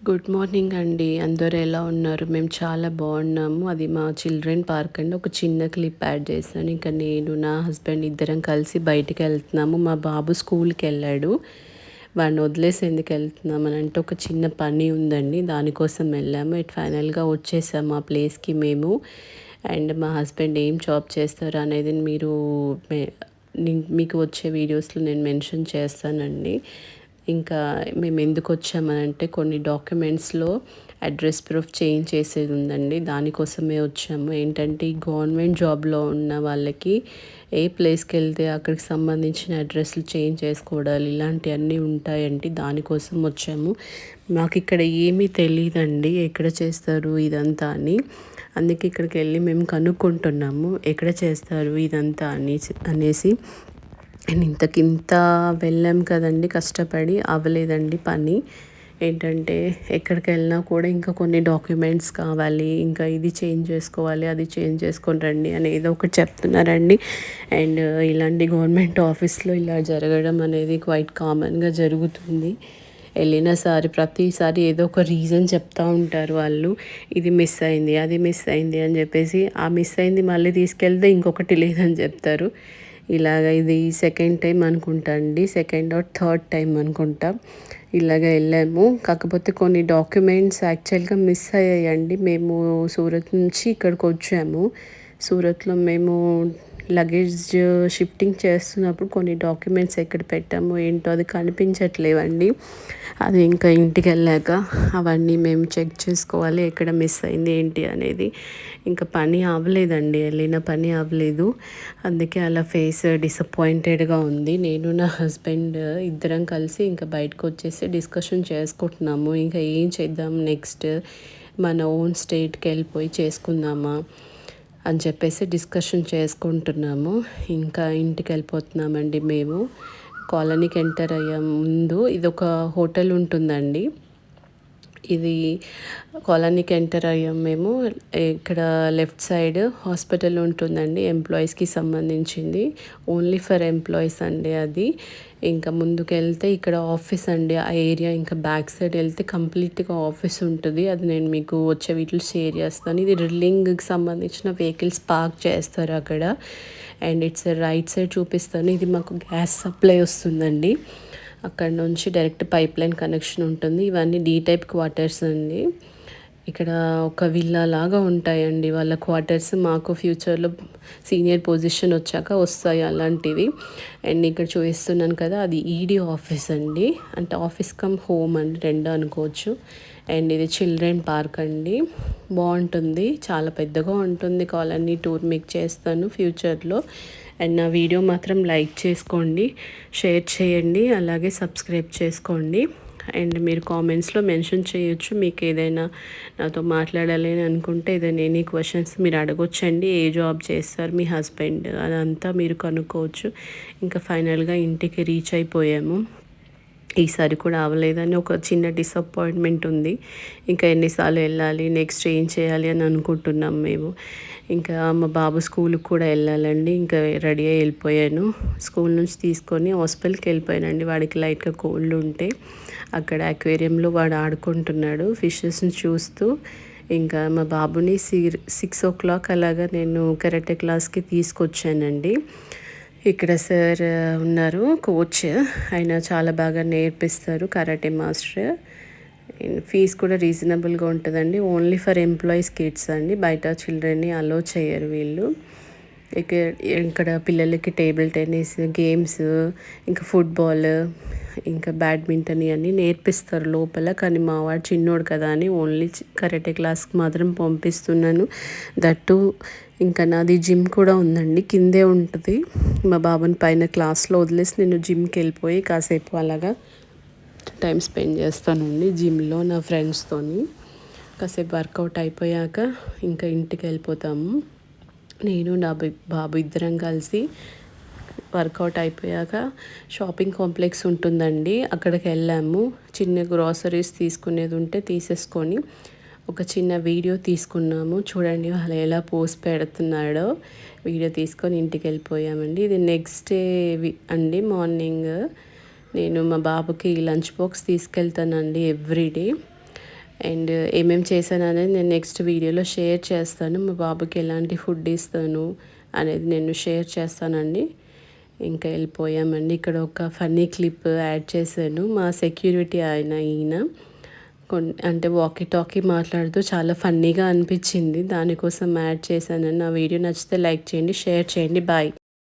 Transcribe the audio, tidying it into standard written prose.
Good morning అండి. అందరూ ఎలా ఉన్నారు? మేము చాలా బాగున్నాము. అది మా చిల్డ్రన్ పార్క్ అండి. ఒక చిన్న క్లిప్ యాడ్ చేశాను. ఇంకా నేను నా హస్బెండ్ ఇద్దరం కలిసి బయటికి వెళ్తున్నాము. మా బాబు స్కూల్కి వెళ్ళాడు. వాడిని వదిలేసి ఎందుకు వెళ్తున్నాం అని అంటే ఒక చిన్న పని ఉందండి, దానికోసం వెళ్ళాము. ఇటు ఫైనల్గా వచ్చేసాము ఆ ప్లేస్కి మేము. అండ్ మా హస్బెండ్ ఏం జాబ్ చేస్తారు అనేది మీరు మీకు వచ్చే వీడియోస్లో నేను మెన్షన్ చేస్తానండి. ఇంకా మేము ఎందుకు వచ్చామనంటే కొన్ని డాక్యుమెంట్స్లో అడ్రస్ ప్రూఫ్ చేంజ్ చేసేది ఉందండి, దానికోసమే వచ్చాము. ఏంటంటే ఈ గవర్నమెంట్ జాబ్లో ఉన్న వాళ్ళకి ఏ ప్లేస్కి వెళ్తే అక్కడికి సంబంధించిన అడ్రస్లు చేంజ్ చేసుకోవడాలు ఇలాంటివన్నీ ఉంటాయండి, దానికోసం వచ్చాము. మాకు ఇక్కడ ఏమీ తెలియదండి ఎక్కడ చేస్తారు ఇదంతా అని. అందుకే ఇక్కడికి వెళ్ళి మేము కనుక్కుంటున్నాము ఎక్కడ చేస్తారు ఇదంతా అనేసి. అండ్ ఇంతకింత వెళ్ళాం కదండి, కష్టపడి అవ్వలేదండి పని. ఏంటంటే ఎక్కడికి వెళ్ళినా కూడా ఇంకా కొన్ని డాక్యుమెంట్స్ కావాలి, ఇంకా ఇది చేంజ్ చేసుకోవాలి, అది చేంజ్ చేసుకొని రండి అని ఏదో ఒకటి చెప్తున్నారండి. అండ్ ఇలాంటి గవర్నమెంట్ ఆఫీస్లో ఇలా జరగడం అనేది క్వైట్ కామన్గా జరుగుతుంది. ప్రతిసారి ఏదో ఒక రీజన్ చెప్తూ ఉంటారు వాళ్ళు. ఇది మిస్ అయింది, అది మిస్ అయింది అని చెప్పేసి ఆ మిస్ అయింది మళ్ళీ తీసుకెళ్తే ఇంకొకటి లేదని చెప్తారు. ఇలాగ ఇది సెకండ్ టైం అనుకుంటా అండి, సెకండ్ ఆర్ థర్డ్ టైం అనుకుంటా ఇలాగ వెళ్ళాము. కాకపోతే కొన్ని డాక్యుమెంట్స్ యాక్చువల్గా మిస్ అయ్యాయండి. మేము సూరత్ నుంచి ఇక్కడికి వచ్చాము. సూరత్లో మేము లగేజ్ షిఫ్టింగ్ చేస్తున్నప్పుడు కొన్ని డాక్యుమెంట్స్ ఎక్కడ పెట్టామో ఏంటో అది కనిపించట్లేవండి. అది ఇంకా ఇంటికి వెళ్ళాక అవన్నీ మేము చెక్ చేసుకోవాలి ఎక్కడ మిస్ అయింది ఏంటి అనేది. ఇంకా పని అవ్వలేదండి, వెళ్ళిన పని అవ్వలేదు. అందుకే అలా ఫేస్ డిసప్పాయింటెడ్గా ఉంది. నేను నా హస్బెండ్ ఇద్దరం కలిసి ఇంకా బయటకు వచ్చేసి డిస్కషన్ చేసుకుంటున్నాము. ఇంకా ఏం చేద్దాం నెక్స్ట్, మన ఓన్ స్టేట్కి వెళ్ళిపోయి చేసుకుందామా అని చెప్పేసి డిస్కషన్ చేసుకుంటున్నాము. ఇంకా ఇంటికి వెళ్ళిపోతున్నామండి మేము. కాలనీకి ఎంటర్ అయ్యే ముందు ఇది ఒక హోటల్ ఉంటుందండి. ఇది కాలనీకి ఎంటర్ అయ్యాం మేము. ఇక్కడ లెఫ్ట్ సైడ్ హాస్పిటల్ ఉంటుందండి, ఎంప్లాయీస్కి సంబంధించింది, ఓన్లీ ఫర్ ఎంప్లాయీస్ అండి అది. ఇంకా ముందుకు వెళ్తే ఇక్కడ ఆఫీస్ అండి ఆ ఏరియా. ఇంకా బ్యాక్ సైడ్ వెళ్తే కంప్లీట్గా ఆఫీస్ ఉంటుంది. అది నేను మీకు వచ్చే వీటిలో షేర్ చేస్తాను. ఇది డ్రిల్లింగ్కి సంబంధించిన వెహికల్స్ పార్క్ చేస్తారు అక్కడ. అండ్ ఇట్స్ రైట్ సైడ్ చూపిస్తాను. ఇది మాకు గ్యాస్ సప్లై వస్తుందండి, అక్కడ నుంచి డైరెక్ట్ పైప్ లైన్ కనెక్షన్ ఉంటుంది. ఇవన్నీ డీ టైప్ క్వార్టర్స్ అండి. ఇక్కడ ఒక విల్లా లాగా ఉంటాయండి వాళ్ళ క్వార్టర్స్. మాకు ఫ్యూచర్లో సీనియర్ పొజిషన్ వచ్చాక వస్తాయి అలాంటివి. అండ్ ఇక్కడ చూపిస్తున్నాను కదా, అది ఈడీ ఆఫీస్ అండి, అంటే ఆఫీస్ కమ్ హోమ్ అండి, రెండు అనుకోవచ్చు. అండ్ ఇది చిల్డ్రన్ పార్క్ అండి, బాగుంటుంది, చాలా పెద్దగా ఉంటుంది కాలనీ. టూర్ మీకు చేస్తాను ఫ్యూచర్లో. అండ్ నా వీడియో మాత్రం లైక్ చేసుకోండి, షేర్ చేయండి, అలాగే సబ్స్క్రైబ్ చేసుకోండి. అండ్ మీరు కామెంట్స్లో మెన్షన్ చేయొచ్చు మీకు ఏదైనా నాతో మాట్లాడాలి అని అనుకుంటే, ఏదైనా ఎనీ క్వశ్చన్స్ మీరు అడగొచ్చండి. ఏ జాబ్ చేస్తారు మీ హస్బెండ్ అదంతా మీరు కనుక్కోవచ్చు. ఇంకా ఫైనల్గా ఇంటికి రీచ్ అయిపోయాము. ఈసారి కూడా అవ్వలేదని ఒక చిన్న డిసప్పాయింట్మెంట్ ఉంది. ఇంకా ఎన్నిసార్లు వెళ్ళాలి, నెక్స్ట్ ఏం చేయాలి అని అనుకుంటున్నాం మేము. ఇంకా మా బాబు స్కూల్కి కూడా వెళ్ళాలండి. ఇంకా రెడీ అయ్యి వెళ్ళిపోయాను. స్కూల్ నుంచి తీసుకొని హాస్పిటల్కి వెళ్ళిపోయానండి, వాడికి లైట్గా కోల్డ్ ఉంటే. అక్కడ అక్వేరియంలో వాడు ఆడుకుంటున్నాడు ఫిషెస్ని చూస్తూ. ఇంకా మా బాబుని 6 o'clock అలాగా నేను కరాటే క్లాస్కి తీసుకొచ్చానండి. ఇక్కడ సార్ ఉన్నారు, కోచ్. ఆయన చాలా బాగా నేర్పిస్తారు, కరాటే మాస్టర్. ఫీజు కూడా రీజనబుల్గా ఉంటుందండి. ఓన్లీ ఫర్ ఎంప్లాయీస్ కిడ్స్ అండి, బయట చిల్డ్రన్ని అలో చేయరు వీళ్ళు. ఇక ఇక్కడ పిల్లలకి టేబుల్ టెన్నిస్ గేమ్స్, ఇంకా ఫుట్బాల్, ఇంకా బ్యాడ్మింటన్ ఇవన్నీ నేర్పిస్తారు లోపల. కానీ మా వాడు చిన్నోడు కదా అని ఓన్లీ కరాటే క్లాస్కి మాత్రం పంపిస్తున్నాను. దట్టు ఇంకా నాది జిమ్ కూడా ఉందండి, కిందే ఉంటుంది. మా బాబుని పైన క్లాస్లో వదిలేసి నేను జిమ్కి వెళ్ళిపోయి కాసేపు అలాగా టైం స్పెండ్ చేస్తానండి జిమ్లో నా ఫ్రెండ్స్తోని. కాసేపు వర్కౌట్ అయిపోయాక ఇంకా ఇంటికి వెళ్ళిపోతాము. నేను నా బాబు ఇద్దరం కలిసి వర్కౌట్ అయిపోయాక షాపింగ్ కాంప్లెక్స్ ఉంటుందండి, అక్కడికి వెళ్ళాము. చిన్న గ్రాసరీస్ తీసుకునేది ఉంటే తీసేసుకొని ఒక చిన్న వీడియో తీసుకున్నాము. చూడండి వాళ్ళు ఎలా పోస్ట్ పెడుతున్నాడో. వీడియో తీసుకొని ఇంటికి వెళ్ళిపోయామండి. ఇది నెక్స్ట్ డే అండి, మార్నింగ్. నేను మా బాబుకి లంచ్ బాక్స్ తీసుకెళ్తానండి ఎవ్రీడే. అండ్ ఏమేమి చేశాననేది నేను నెక్స్ట్ వీడియోలో షేర్ చేస్తాను. మా బాబుకి ఎలాంటి ఫుడ్ ఇస్తాను అనేది నేను షేర్ చేస్తానండి. ఇంకా వెళ్ళిపోయామండి. ఇక్కడ ఒక ఫన్నీ క్లిప్ యాడ్ చేశాను. మా సెక్యూరిటీ ఈయన అంటే వాకీ టాకీ మాట్లాడుతూ చాలా ఫన్నీగా అనిపించింది. దానికోసం యాడ్ చేశానండి. నా వీడియో నచ్చితే లైక్ చేయండి, షేర్ చేయండి. బాయ్.